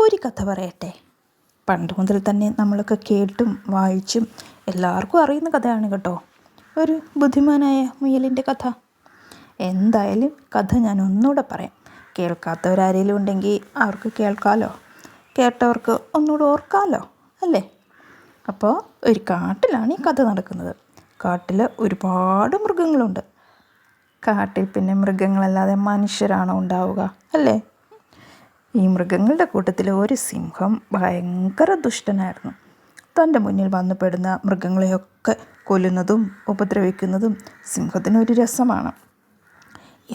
ഒരു കഥ പറയട്ടെ. പണ്ട് മുതൽ തന്നെ നമ്മളൊക്കെ കേട്ടും വായിച്ചും എല്ലാവർക്കും അറിയുന്ന കഥയാണ് കേട്ടോ. ഒരു ബുദ്ധിമാനായ മുയലിൻ്റെ കഥ. എന്തായാലും കഥ ഞാൻ ഒന്നുകൂടെ പറയാം. കേൾക്കാത്തവരാരെങ്കിലും ഉണ്ടെങ്കിൽ അവർക്ക് കേൾക്കാമല്ലോ, കേട്ടവർക്ക് ഒന്നുകൂടെ ഓർക്കാമല്ലോ അല്ലേ. അപ്പോൾ ഒരു കാട്ടിലാണ് ഈ കഥ നടക്കുന്നത്. കാട്ടിൽ ഒരുപാട് മൃഗങ്ങളുണ്ട്. കാട്ടിൽ പിന്നെ മൃഗങ്ങളല്ലാതെ മനുഷ്യരാണോ ഉണ്ടാവുക അല്ലേ. ഈ മൃഗങ്ങളുടെ കൂട്ടത്തിൽ ഒരു സിംഹം ഭയങ്കര ദുഷ്ടനായിരുന്നു. തൻ്റെ മുന്നിൽ വന്നു പെടുന്ന മൃഗങ്ങളെയൊക്കെ കൊല്ലുന്നതും ഉപദ്രവിക്കുന്നതും സിംഹത്തിനൊരു രസമാണ്.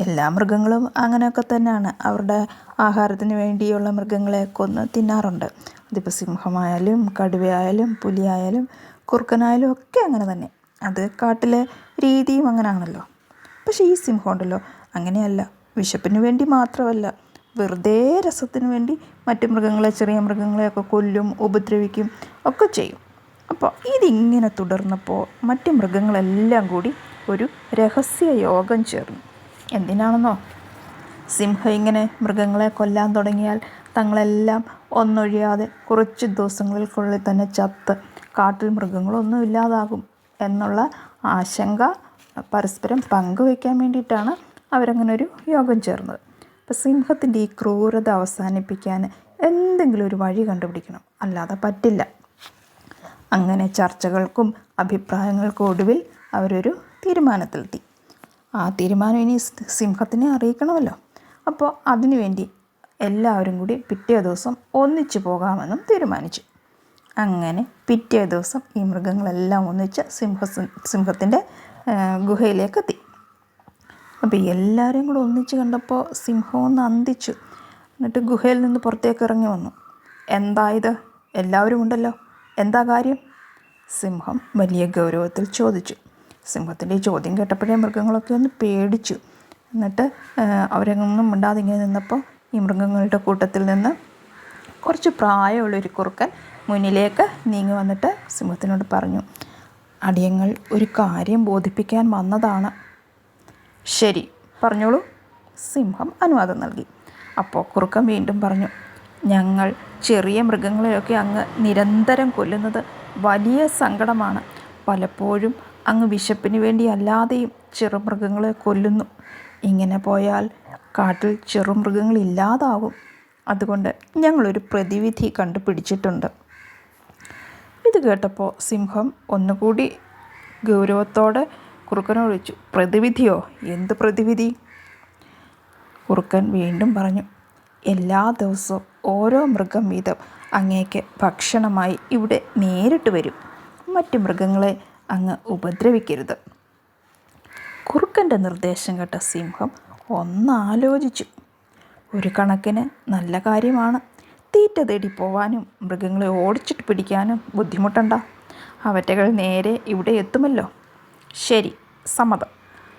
എല്ലാ മൃഗങ്ങളും അങ്ങനെയൊക്കെ തന്നെയാണ്. അവരുടെ ആഹാരത്തിന് വേണ്ടിയുള്ള മൃഗങ്ങളെ കൊന്ന് തിന്നാറുണ്ട്. അതിപ്പോൾ സിംഹമായാലും കടുവയായാലും പുലിയായാലും കുറുക്കനായാലും ഒക്കെ അങ്ങനെ തന്നെ. അത് കാട്ടിലെ രീതിയും അങ്ങനെയാണല്ലോ. പക്ഷേ ഈ സിംഹം ഉണ്ടല്ലോ, അങ്ങനെയല്ല. വിശപ്പിന് വേണ്ടി മാത്രമല്ല, വെറുതെ രസത്തിന് വേണ്ടി മറ്റു മൃഗങ്ങളെ, ചെറിയ മൃഗങ്ങളെയൊക്കെ കൊല്ലും, ഉപദ്രവിക്കും ഒക്കെ ചെയ്യും. അപ്പോൾ ഇതിങ്ങനെ തുടർന്നപ്പോൾ മറ്റു മൃഗങ്ങളെല്ലാം കൂടി ഒരു രഹസ്യ യോഗം ചേർന്നു. എന്തിനാണെന്നോ, സിംഹം ഇങ്ങനെ മൃഗങ്ങളെ കൊല്ലാൻ തുടങ്ങിയാൽ തങ്ങളെല്ലാം ഒന്നൊഴിയാതെ കുറച്ച് ദിവസങ്ങൾക്കുള്ളിൽ തന്നെ ചത്ത് കാട്ടിൽ മൃഗങ്ങളൊന്നും ഇല്ലാതാകും എന്നുള്ള ആശങ്ക പരസ്പരം പങ്കുവയ്ക്കാൻ വേണ്ടിയിട്ടാണ് അവരങ്ങനെ ഒരു യോഗം ചേർന്നത്. അപ്പോൾ സിംഹത്തിൻ്റെ ഈ ക്രൂരത അവസാനിപ്പിക്കാൻ എന്തെങ്കിലും ഒരു വഴി കണ്ടുപിടിക്കണം, അല്ലാതെ പറ്റില്ല. അങ്ങനെ ചർച്ചകൾക്കും അഭിപ്രായങ്ങൾക്കും ഒടുവിൽ അവരൊരു തീരുമാനത്തിലെത്തി. ആ തീരുമാനം ഇനി സിംഹത്തിനെ അറിയിക്കണമല്ലോ. അപ്പോൾ അതിനുവേണ്ടി എല്ലാവരും കൂടി പിറ്റേ ദിവസം ഒന്നിച്ചു പോകാമെന്നും തീരുമാനിച്ചു. അങ്ങനെ പിറ്റേ ദിവസം ഈ മൃഗങ്ങളെല്ലാം ഒന്നിച്ച് സിംഹത്തിൻ്റെ ഗുഹയിലേക്കെത്തി. അപ്പോൾ എല്ലാവരെയും കൂടെ ഒന്നിച്ച് കണ്ടപ്പോൾ സിംഹം ഒന്ന് അന്തിച്ചു. എന്നിട്ട് ഗുഹയിൽ നിന്ന് പുറത്തേക്ക് ഇറങ്ങി വന്നു. എന്താ ഇത്, എല്ലാവരും ഉണ്ടല്ലോ, എന്താ കാര്യം? സിംഹം വലിയ ഗൗരവത്തിൽ ചോദിച്ചു. സിംഹത്തിൻ്റെ ഈ ചോദ്യം കേട്ടപ്പോഴേ മൃഗങ്ങളൊക്കെ ഒന്ന് പേടിച്ചു. എന്നിട്ട് അവരൊന്നും മിണ്ടാതെ ഇങ്ങനെ നിന്നപ്പോൾ ഈ മൃഗങ്ങളുടെ കൂട്ടത്തിൽ നിന്ന് കുറച്ച് പ്രായമുള്ളൊരു കുറുക്കൻ മുന്നിലേക്ക് നീങ്ങി വന്നിട്ട് സിംഹത്തിനോട് പറഞ്ഞു, അടിയങ്ങൾ ഒരു കാര്യം ബോധിപ്പിക്കാൻ വന്നതാണ്. ശരി, പറഞ്ഞോളൂ. സിംഹം അനുവാദം നൽകി. അപ്പോൾ കുറുക്കൻ വീണ്ടും പറഞ്ഞു, ഞങ്ങൾ ചെറിയ മൃഗങ്ങളെയൊക്കെ അങ്ങ് നിരന്തരം കൊല്ലുന്നത് വലിയ സങ്കടമാണ്. പലപ്പോഴും അങ്ങ് വിശപ്പിന് വേണ്ടി അല്ലാതെയും ചെറുമൃഗങ്ങളെ കൊല്ലുന്നു. ഇങ്ങനെ പോയാൽ കാട്ടിൽ ചെറുമൃഗങ്ങൾ ഇല്ലാതാവും. അതുകൊണ്ട് ഞങ്ങളൊരു പ്രതിവിധി കണ്ടുപിടിച്ചിട്ടുണ്ട്. ഇത് കേട്ടപ്പോൾ സിംഹം ഒന്നുകൂടി ഗൗരവത്തോടെ കുറുക്കനോട് ചോദിച്ചു, പ്രതിവിധിയോ? എന്ത് പ്രതിവിധി? കുറുക്കൻ വീണ്ടും പറഞ്ഞു, എല്ലാ ദിവസവും ഓരോ മൃഗം വീതം അങ്ങേക്ക് ഭക്ഷണമായി ഇവിടെ നേരിട്ട് വരും. മറ്റു മൃഗങ്ങളെ അങ്ങ് ഉപദ്രവിക്കരുത്. കുറുക്കൻ്റെ നിർദ്ദേശം കേട്ട സിംഹം ഒന്നാലോചിച്ചു. ഒരു കണക്കിന് നല്ല കാര്യമാണ്. തീറ്റ തേടി പോവാനും മൃഗങ്ങളെ ഓടിച്ചിട്ട് പിടിക്കാനും ബുദ്ധിമുട്ടണ്ട. അവറ്റകൾ നേരെ ഇവിടെ എത്തുമല്ലോ. ശരി, സമ്മതം.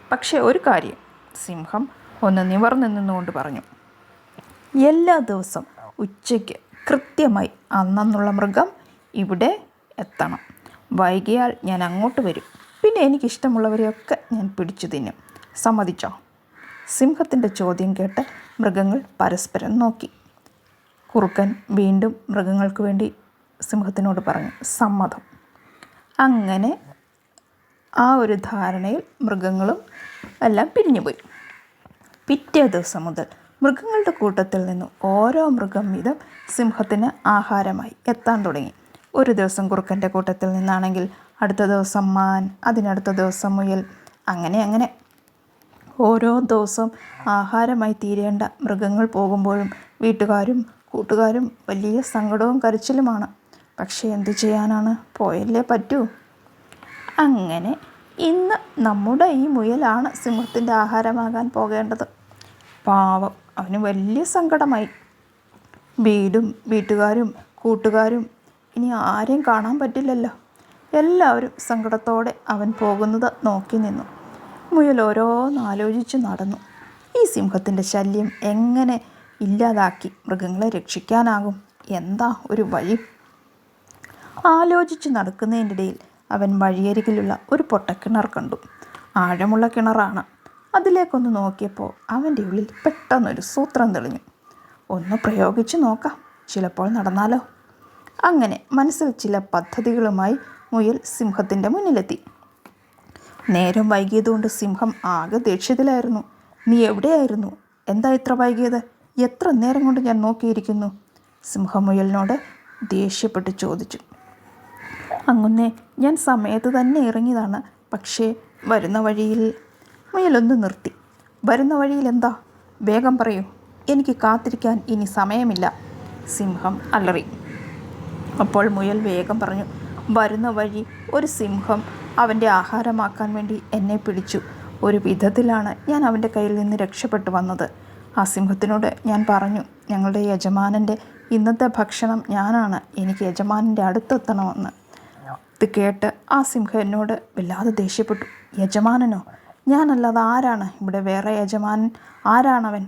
പക്ഷേ ഒരു കാര്യം, സിംഹം ഒന്ന് നിവർന്നു നിന്നുകൊണ്ട് പറഞ്ഞു, എല്ലാ ദിവസം ഉച്ചയ്ക്ക് കൃത്യമായി അന്നുള്ള മൃഗം ഇവിടെ എത്തണം. വൈകിയാൽ ഞാൻ അങ്ങോട്ട് വരും. പിന്നെ എനിക്കിഷ്ടമുള്ളവരെയൊക്കെ ഞാൻ പിടിച്ചു തിന്നും. സമ്മതിച്ചോ? സിംഹത്തിൻ്റെ ചോദ്യം കേട്ട് മൃഗങ്ങൾ പരസ്പരം നോക്കി. കുറുക്കൻ വീണ്ടും മൃഗങ്ങൾക്ക് വേണ്ടി സിംഹത്തിനോട് പറഞ്ഞു, സമ്മതം. അങ്ങനെ ആ ഒരു ധാരണയിൽ മൃഗങ്ങളും എല്ലാം പിരിഞ്ഞുപോയി. പിറ്റേ ദിവസം മുതൽ മൃഗങ്ങളുടെ കൂട്ടത്തിൽ നിന്ന് ഓരോ മൃഗം വീതം സിംഹത്തിന് ആഹാരമായി എത്താൻ തുടങ്ങി. ഒരു ദിവസം കുറുക്കൻ്റെ കൂട്ടത്തിൽ നിന്നാണെങ്കിൽ അടുത്ത ദിവസം മാൻ, അതിനടുത്ത ദിവസം മുയൽ, അങ്ങനെ ഓരോ ദിവസവും ആഹാരമായി തീരേണ്ട മൃഗങ്ങൾ പോകുമ്പോഴും വീട്ടുകാരും കൂട്ടുകാരും വലിയ സങ്കടവും കരച്ചിലുമാണ്. പക്ഷേ എന്തു ചെയ്യാനാണ്, പോയല്ലേ പറ്റൂ. അങ്ങനെ ഇന്ന് നമ്മുടെ ഈ മുയലാണ് സിംഹത്തിൻ്റെ ആഹാരമാകാൻ പോകേണ്ടത്. പാവം, അവന് വലിയ സങ്കടമായി. വീടും വീട്ടുകാരും കൂട്ടുകാരും ഇനി ആരെയും കാണാൻ പറ്റില്ലല്ലോ. എല്ലാവരും സങ്കടത്തോടെ അവൻ പോകുന്നത് നോക്കി നിന്നു. മുയൽ ഓരോന്നാലോചിച്ച് നടന്നു. ഈ സിംഹത്തിൻ്റെ ശല്യം എങ്ങനെ ഇല്ലാതാക്കി മൃഗങ്ങളെ രക്ഷിക്കാനാകും? എന്താ ഒരു വഴി? ആലോചിച്ച് നടക്കുന്നതിൻ്റെ ഇടയിൽ അവൻ വഴിയരികിലുള്ള ഒരു പൊട്ടക്കിണർ കണ്ടു. ആഴമുള്ള കിണറാണ്. അതിലേക്കൊന്ന് നോക്കിയപ്പോൾ അവൻ്റെ ഉള്ളിൽ പെട്ടെന്നൊരു സൂത്രം തെളിഞ്ഞു. ഒന്ന് പ്രയോഗിച്ച് നോക്കാം ചിലപ്പോൾ നടന്നാലോ? അങ്ങനെ മനസ്സിൽ ചില പദ്ധതികളുമായി മുയൽ സിംഹത്തിൻ്റെ മുന്നിലെത്തി. നേരം വൈകിയതുകൊണ്ട് സിംഹം ആകെ ദേഷ്യത്തിലായിരുന്നു. നീ എവിടെയായിരുന്നു? എന്താ ഇത്ര വൈകിയത്? എത്ര നേരം കൊണ്ട് ഞാൻ നോക്കിയിരിക്കുന്നു? സിംഹം മുയലിനോട് ദേഷ്യപ്പെട്ട് ചോദിച്ചു. അങ്ങുന്നേ, ഞാൻ സമയത്ത് തന്നെ ഇറങ്ങിയതാണ്. പക്ഷേ വരുന്ന വഴിയിൽ... മുയലൊന്ന് നിർത്തി. വരുന്ന വഴിയിൽ എന്താ? വേഗം പറയൂ, എനിക്ക് കാത്തിരിക്കാൻ ഇനി സമയമില്ല, സിംഹം അലറി. അപ്പോൾ മുയൽ വേഗം പറഞ്ഞു. വരുന്ന വഴി ഒരു സിംഹം അവൻ്റെ ആഹാരമാക്കാൻ വേണ്ടി എന്നെ പിടിച്ചു. ഒരു വിധത്തിലാണ് ഞാൻ അവൻ്റെ കയ്യിൽ നിന്ന് രക്ഷപ്പെട്ടു വന്നത്. ആ സിംഹത്തിനോട് ഞാൻ പറഞ്ഞു, ഞങ്ങളുടെ യജമാനൻ്റെ ഇന്നത്തെ ഭക്ഷണം ഞാനാണ്, എനിക്ക് യജമാനൻ്റെ അടുത്തെത്തണമെന്ന്. ഇത് കേട്ട് ആ സിംഹം എന്നോട് വല്ലാതെ ദേഷ്യപ്പെട്ടു. യജമാനനോ? ഞാനല്ലാതെ ആരാണ് ഇവിടെ വേറെ യജമാനൻ? ആരാണവൻ?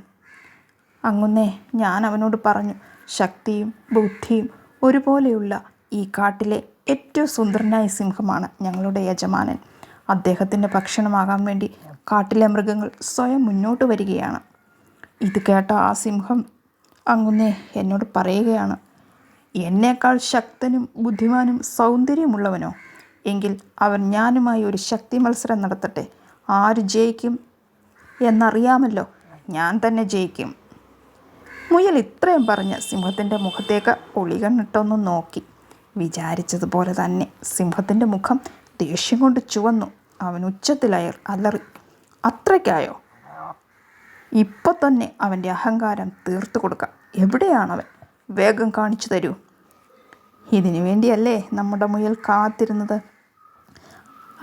അങ്ങുന്നേ, ഞാൻ അവനോട് പറഞ്ഞു, ശക്തിയും ബുദ്ധിയും ഒരുപോലെയുള്ള ഈ കാട്ടിലെ ഏറ്റവും സുന്ദരനായ സിംഹമാണ് ഞങ്ങളുടെ യജമാനൻ. അദ്ദേഹത്തിൻ്റെ ഭക്ഷണമാകാൻ വേണ്ടി കാട്ടിലെ മൃഗങ്ങൾ സ്വയം മുന്നോട്ട് വരികയാണ്. ഇത് കേട്ട ആ സിംഹം അങ്ങുന്നേ എന്നോട് പറയുകയാണ്, എന്നേക്കാൾ ശക്തനും ബുദ്ധിമാനും സൗന്ദര്യമുള്ളവനോ? എങ്കിൽ അവൻ ഞാനുമായി ഒരു ശക്തി മത്സരം നടത്തട്ടെ. ആര് ജയിക്കും എന്നറിയാമല്ലോ, ഞാൻ തന്നെ ജയിക്കും. മുയൽ ഇത്രയും പറഞ്ഞ് സിംഹത്തിൻ്റെ മുഖത്തേക്ക് ഒളികണ്ണിട്ടൊന്ന് നോക്കി. വിചാരിച്ചതുപോലെ തന്നെ സിംഹത്തിൻ്റെ മുഖം ദേഷ്യം കൊണ്ട് ചുവന്നു. അവൻ ഉച്ചത്തിൽ അലറി. അത്രയ്ക്കായോ? ഇപ്പം തന്നെ അവൻ്റെ അഹങ്കാരം തീർത്തു കൊടുക്കാം. എവിടെയാണവൻ? വേഗം കാണിച്ചു തരൂ. ഇതിനു വേണ്ടിയല്ലേ നമ്മുടെ മുയൽ കാത്തിരുന്നത്?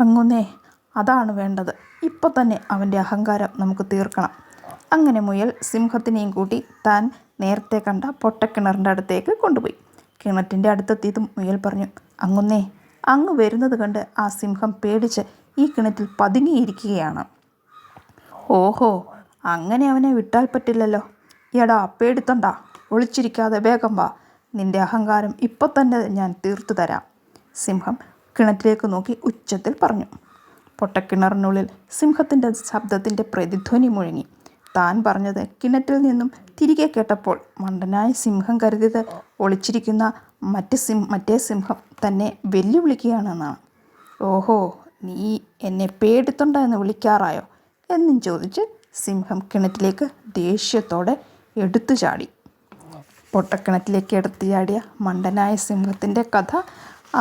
അങ്ങുന്നേ, അതാണ് വേണ്ടത്. ഇപ്പം തന്നെ അവൻ്റെ അഹങ്കാരം നമുക്ക് തീർക്കണം. അങ്ങനെ മുയൽ സിംഹത്തിനെയും കൂട്ടി താൻ നേരത്തെ കണ്ട പൊട്ടക്കിണറിൻ്റെ അടുത്തേക്ക് കൊണ്ടുപോയി. കിണറ്റിൻ്റെ അടുത്തെത്തിയതും മുയൽ പറഞ്ഞു, അങ്ങുന്നേ, അങ്ങ് വരുന്നത് കണ്ട് ആ സിംഹം പേടിച്ച് ഈ കിണറ്റിൽ പതുങ്ങിയിരിക്കുകയാണ്. ഓഹോ, അങ്ങനെ അവനെ വിട്ടാൽ പറ്റില്ലല്ലോ. എടാ പേടിത്തണ്ട, ഒളിച്ചിരിക്കാതെ വേഗം വാ. നിന്റെ അഹങ്കാരം ഇപ്പം തന്നെ ഞാൻ തീർത്തു തരാം, സിംഹം കിണറ്റിലേക്ക് നോക്കി ഉച്ചത്തിൽ പറഞ്ഞു. പൊട്ടക്കിണറിനുള്ളിൽ സിംഹത്തിൻ്റെ ശബ്ദത്തിൻ്റെ പ്രതിധ്വനി മുഴങ്ങി. താൻ പറഞ്ഞത് കിണറ്റിൽ നിന്നും തിരികെ കേട്ടപ്പോൾ മണ്ടനായ സിംഹം കരുതിയത് ഒളിച്ചിരിക്കുന്ന മറ്റേ സിംഹം തന്നെ വെല്ലുവിളിക്കുകയാണെന്നാണ്. ഓഹോ, നീ എന്നെ പേടിത്തൊണ്ട എന്ന് വിളിക്കാറായോ എന്നും ചോദിച്ച് സിംഹം കിണറ്റിലേക്ക് ദേഷ്യത്തോടെ എടുത്തു ചാടി. പൊട്ടക്കിണറ്റിലേക്ക് എടുത്തു ചാടിയ മണ്ടനായ സിംഹത്തിൻ്റെ കഥ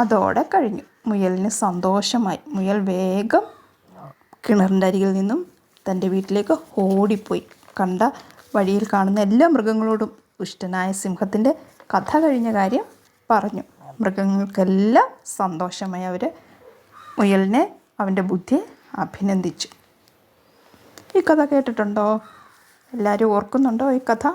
അതോടെ കഴിഞ്ഞു. മുയലിന് സന്തോഷമായി. മുയൽ വേഗം കിണറിൻ്റെ അരികിൽ നിന്നും തൻ്റെ വീട്ടിലേക്ക് ഓടിപ്പോയി. കണ്ട വഴിയിൽ കാണുന്ന എല്ലാ മൃഗങ്ങളോടും ദുഷ്ടനായ സിംഹത്തിൻ്റെ കഥ കഴിഞ്ഞ കാര്യം പറഞ്ഞു. മൃഗങ്ങൾക്കെല്ലാം സന്തോഷമായി. അവർ മുയലിനെ അവൻ്റെ ബുദ്ധിയെ അഭിനന്ദിച്ചു. ഈ കഥ കേട്ടിട്ടുണ്ടോ? എല്ലാവരും ഓർക്കുന്നുണ്ടോ ഈ കഥ?